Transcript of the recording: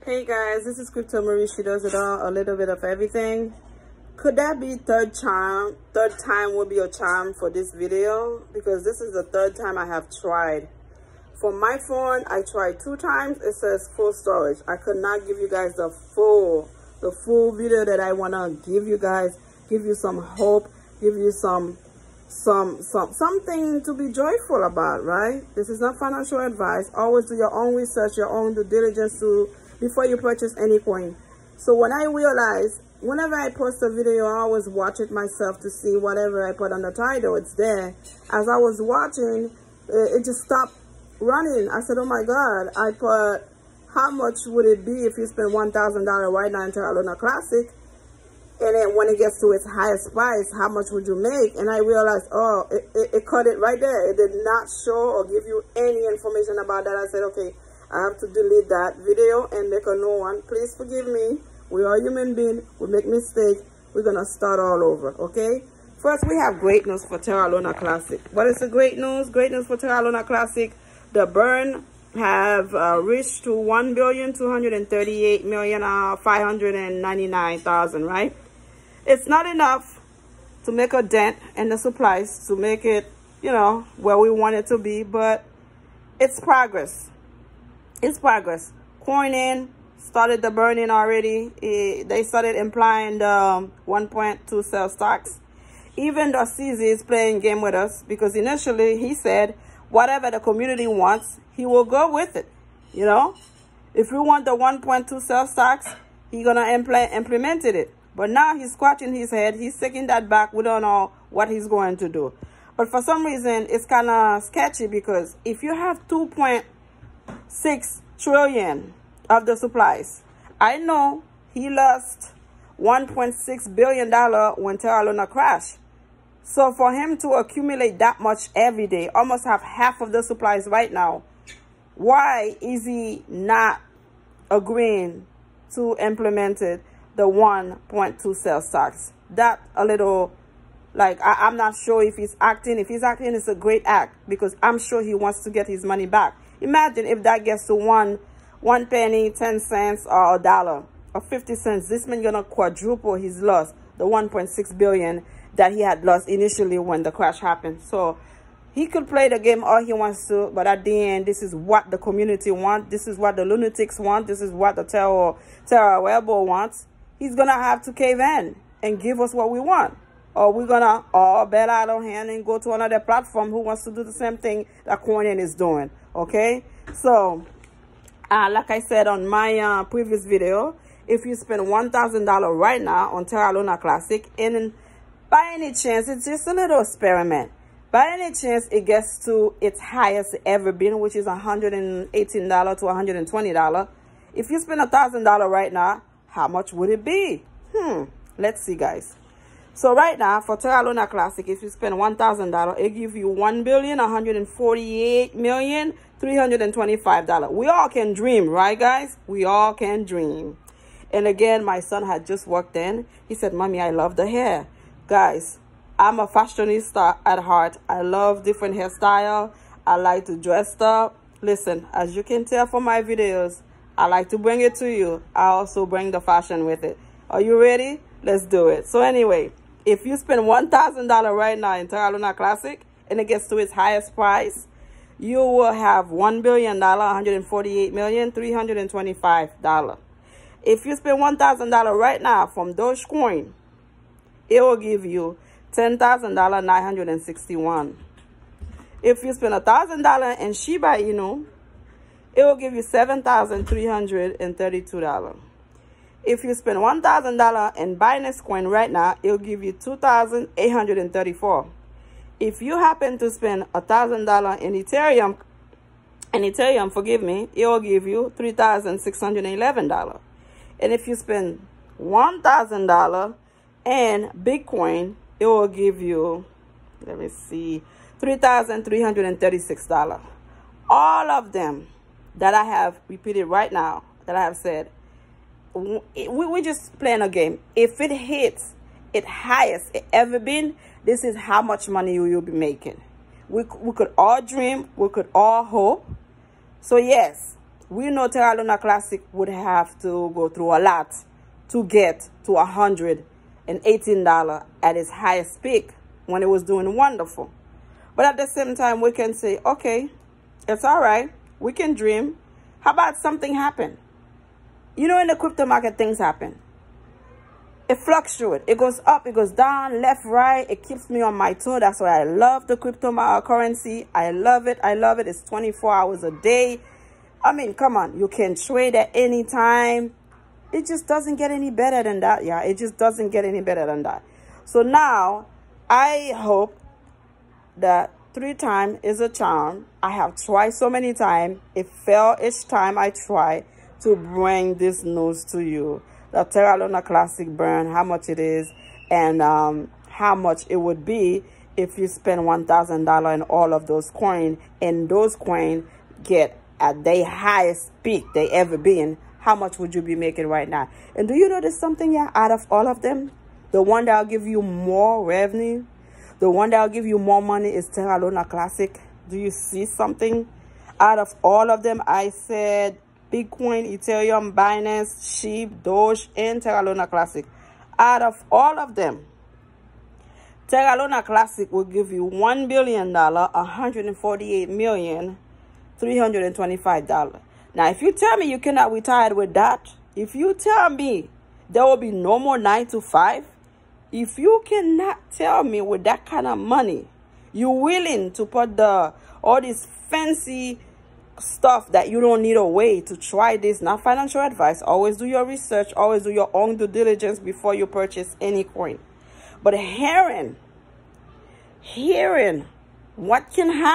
Hey guys, this is Crypto Marie. She does it all, a little bit of everything. Could that be third time will be a charm for this video? Because this is the third time I have tried. For my phone, I tried 2 times. It says full storage. I could not give you guys the full video that I want to give you guys. Give you some hope, give you something to be joyful about, right? This is not financial advice. Always do your own research, your own due diligence before you purchase any coin. So when I realized, whenever I post a video, I always watch it myself to see whatever I put on the title, it's there. As I was watching, it just stopped running. I said, oh my God, I put, how much would it be if you spend $1,000 right now in Terra Luna Classic? And then when it gets to its highest price, how much would you make? And I realized, oh, it cut it right there. It did not show or give you any information about that. I said, okay, I have to delete that video and make a new one. Please forgive me. We are human beings. We make mistakes. We're going to start all over, okay? First, we have great news for Terra Luna Classic. What is the great news? Great news for Terra Luna Classic. The burn have reached to 1,238,599,000, right? It's not enough to make a dent in the supplies to make it, you know, where we want it to be, but it's progress. It's progress. Coin started the burning already. They started implying the 1.2 sell stocks. Even though CZ is playing game with us, because initially he said whatever the community wants, he will go with it. You know, if we want the 1.2 sell stocks, he's gonna implement it. But now he's scratching his head. He's taking that back. We don't know what he's going to do. But for some reason, it's kind of sketchy, because if you have 2.6 trillion of the supplies, I know he lost $1.6 billion when Terra Luna crashed. So for him to accumulate that much every day, almost have half of the supplies right now, why is he not agreeing to implement it? The 1.2 sell stocks. That a little, like, I'm not sure if he's acting. If he's acting, it's a great act, because I'm sure he wants to get his money back. Imagine if that gets to one penny, 10 cents, or $1 or 50 cents. This man gonna quadruple his loss, the 1.6 billion that he had lost initially when the crash happened. So he could play the game all he wants to, but at the end, this is what the community wants. This is what the lunatics want. This is what the Terra Webo wants. He's going to have to cave in and give us what we want. Or we're going to all bet out of hand and go to another platform who wants to do the same thing that Coin is doing. Okay? So, like I said on my previous video, if you spend $1,000 right now on Terra Luna Classic, and by any chance, it's just a little experiment. By any chance, it gets to its highest ever been, which is $118 to $120. If you spend $1,000 right now, how much would it be? Let's see, guys. So right now, for Terra Luna Classic, if you spend $1,000, it gives you $1,148,325. We all can dream, right, guys? We all can dream. And again, my son had just walked in. He said, Mommy, I love the hair. Guys, I'm a fashionista at heart. I love different hairstyle. I like to dress up. Listen, as you can tell from my videos, I like to bring it to you. I also bring the fashion with it. Are you ready? Let's do it. So anyway, if you spend $1,000 right now in Terra Luna Classic and it gets to its highest price, you will have $1 billion, $148,325. If you spend $1,000 right now from Dogecoin, it will give you $10,961. If you spend $1,000 in Shiba Inu, it will give you $7,332. If you spend $1,000 in Binance Coin right now, it will give you $2,834. If you happen to spend $1,000 in Ethereum, forgive me, it will give you $3,611. And if you spend $1,000 in Bitcoin, it will give you, let me see, $3,336. All of them that I have repeated right now, that I have said, we just playing a game. If it hits its highest it ever been, this is how much money you will be making. We could all dream, we could all hope. So yes, we know Terra Luna Classic would have to go through a lot to get to $118 at its highest peak when it was doing wonderful. But at the same time, we can say, okay, it's all right. We can dream. How about something happen? You know, in the crypto market, things happen. It fluctuates. It goes up, it goes down, left, right. It keeps me on my toe. That's why I love the cryptocurrency. I love it. I love it. It's 24 hours a day. I mean, come on. You can trade at any time. It just doesn't get any better than that. Yeah, it just doesn't get any better than that. So now, I hope that 3 times is a charm. I have tried so many times. It failed each time I try to bring this news to you. The Terra Luna Classic burn, how much it is, and how much it would be if you spend $1,000 in all of those coins, and those coins get at their highest peak they ever been. How much would you be making right now? And do you notice something? Yeah, out of all of them, the one that will give you more revenue, the one that will give you more money is Terra Luna Classic. Do you see something? Out of all of them, I said Bitcoin, Ethereum, Binance, Sheep, Doge, and Terra Luna Classic. Out of all of them, Terra Luna Classic will give you $1 billion, $148,325,000. Now, if you tell me you cannot retire with that, if you tell me there will be no more 9 to 5, if you cannot tell me with that kind of money, you're willing to put all this fancy stuff that you don't need away to try this. Not financial advice. Always do your research. Always do your own due diligence before you purchase any coin. But hearing what can happen